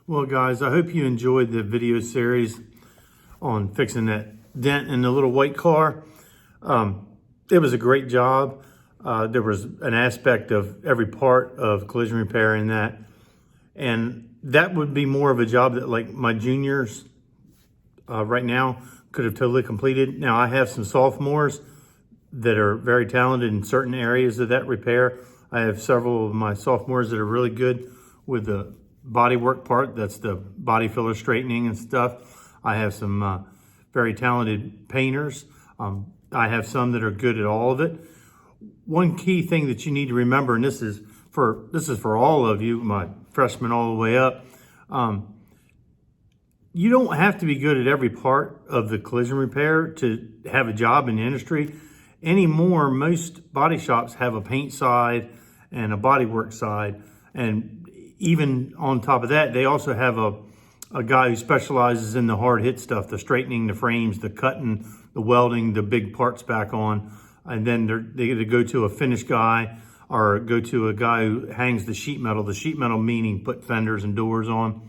Well, guys, I hope you enjoyed the video series on fixing that dent in the little white car. It was a great job. There was an aspect of every part of collision repair in that. And that would be more of a job that like my juniors right now could have totally completed. Now, I have some sophomores that are very talented in certain areas of that repair. I have several of my sophomores that are really good with the body work part. That's the body filler straightening and stuff. I have some very talented painters. I have some that are good at all of it. One key thing that you need to remember, and this is for all of you, my freshmen all the way up, you don't have to be good at every part of the collision repair to have a job in the industry. Anymore, most body shops have a paint side and a body work side. And even on top of that, they also have a guy who specializes in the hard hit stuff, the straightening the frames, the cutting, the welding, the big parts back on. And then they either go to a finish guy or go to a guy who hangs the sheet metal meaning put fenders and doors on.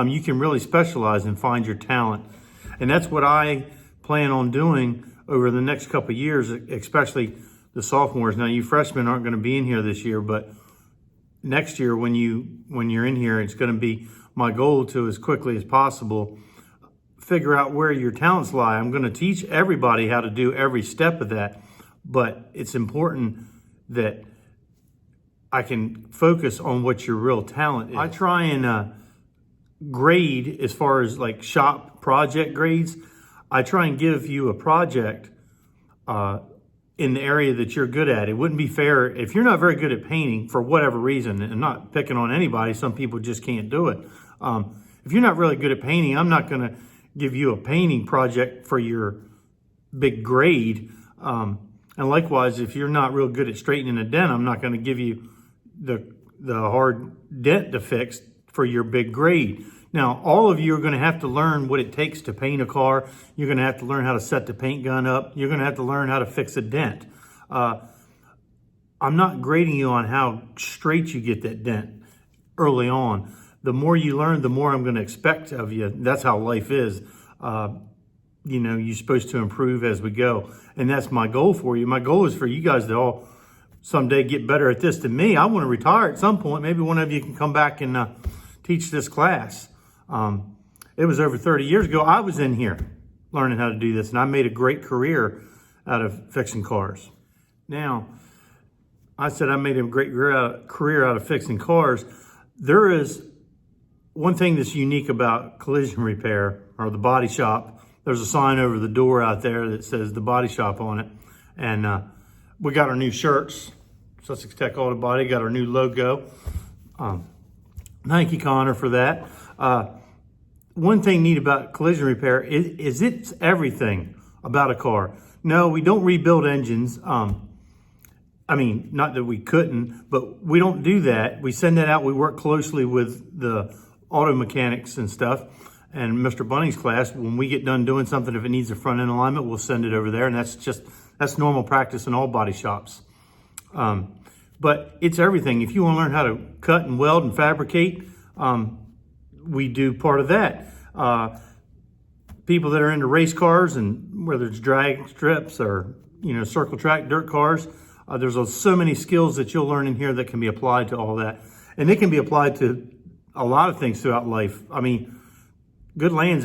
You can really specialize and find your talent. And that's what I plan on doing over the next couple of years, especially the sophomores. Now, you freshmen aren't going to be in here this year, but next year when you're in here, it's going to be my goal to, as quickly as possible, figure out where your talents lie. I'm going to teach everybody how to do every step of that, but it's important that I can focus on what your real talent is. I try and grade as far as like shop project grades. I try and give you a project in the area that you're good at. It wouldn't be fair if you're not very good at painting for whatever reason, and not picking on anybody, some people just can't do it. If you're not really good at painting, I'm not gonna give you a painting project for your big grade. And likewise, if you're not real good at straightening a dent, I'm not gonna give you the hard dent to fix for your big grade. Now, all of you are going to have to learn what it takes to paint a car. You're going to have to learn how to set the paint gun up. You're going to have to learn how to fix a dent. I'm not grading you on how straight you get that dent early on. The more you learn, the more I'm going to expect of you. That's how life is. You're supposed to improve as we go. And that's my goal for you. My goal is for you guys to all someday get better at this than me. I want to retire at some point. Maybe one of you can come back and teach this class. It was over 30 years ago. I was in here learning how to do this, and I made a great career out of fixing cars. Now, I said I made a great career out of fixing cars. There is one thing that's unique about collision repair or the body shop. There's a sign over the door out there that says the body shop on it. And we got our new shirts, Sussex Tech Autobody, got our new logo. Thank you, Connor, for that. One thing neat about collision repair is it's everything about a car. No, we don't rebuild engines. Not that we couldn't, but we don't do that. We send that out. We work closely with the auto mechanics and stuff. And Mr. Bunny's class, when we get done doing something, if it needs a front end alignment, we'll send it over there. And that's normal practice in all body shops. But it's everything. If you want to learn how to cut and weld and fabricate, we do part of that. People that are into race cars, and whether it's drag strips or circle track dirt cars, there's so many skills that you'll learn in here that can be applied to all that, and they can be applied to a lot of things throughout life. Good lands.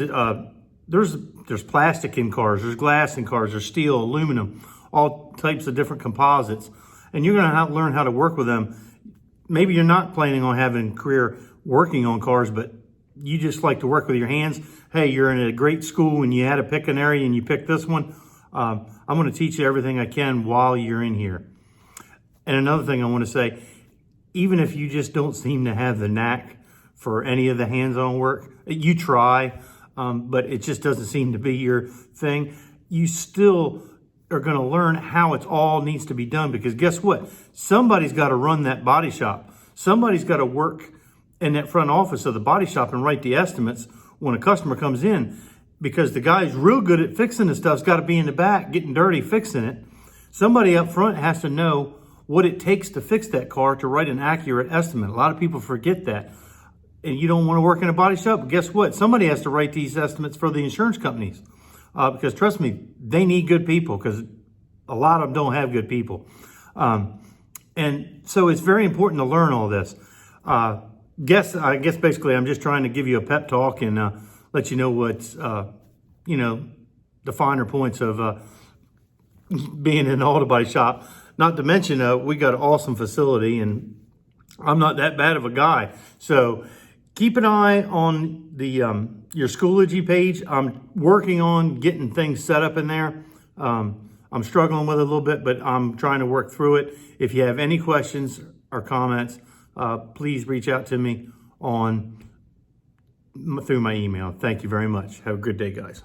There's plastic in cars, there's glass in cars, there's steel, aluminum, all types of different composites, and you're going to learn how to work with them. Maybe you're not planning on having a career working on cars, but you just like to work with your hands. Hey, you're in a great school and you had to pick an area and you picked this one. I'm going to teach you everything I can while you're in here. And another thing I want to say, even if you just don't seem to have the knack for any of the hands-on work, you try, but it just doesn't seem to be your thing, you still are going to learn how it all needs to be done, because guess what? Somebody's got to run that body shop. Somebody's got to work in that front office of the body shop and write the estimates when a customer comes in, because the guy who's real good at fixing the stuff's got to be in the back getting dirty fixing it. Somebody up front has to know what it takes to fix that car to write an accurate estimate. A lot of people forget that. and you don't want to work in a body shop, guess what? Somebody has to write these estimates for the insurance companies. Because trust me, they need good people, because a lot of them don't have good people. And so it's very important to learn all this. I guess basically I'm just trying to give you a pep talk and let you know what's, the finer points of being in an Autobody shop. Not to mention, we got an awesome facility, and I'm not that bad of a guy. So keep an eye on the your Schoology page. I'm working on getting things set up in there. I'm struggling with it a little bit, but I'm trying to work through it. If you have any questions or comments, please reach out to me through my email. Thank you very much. Have a good day, guys.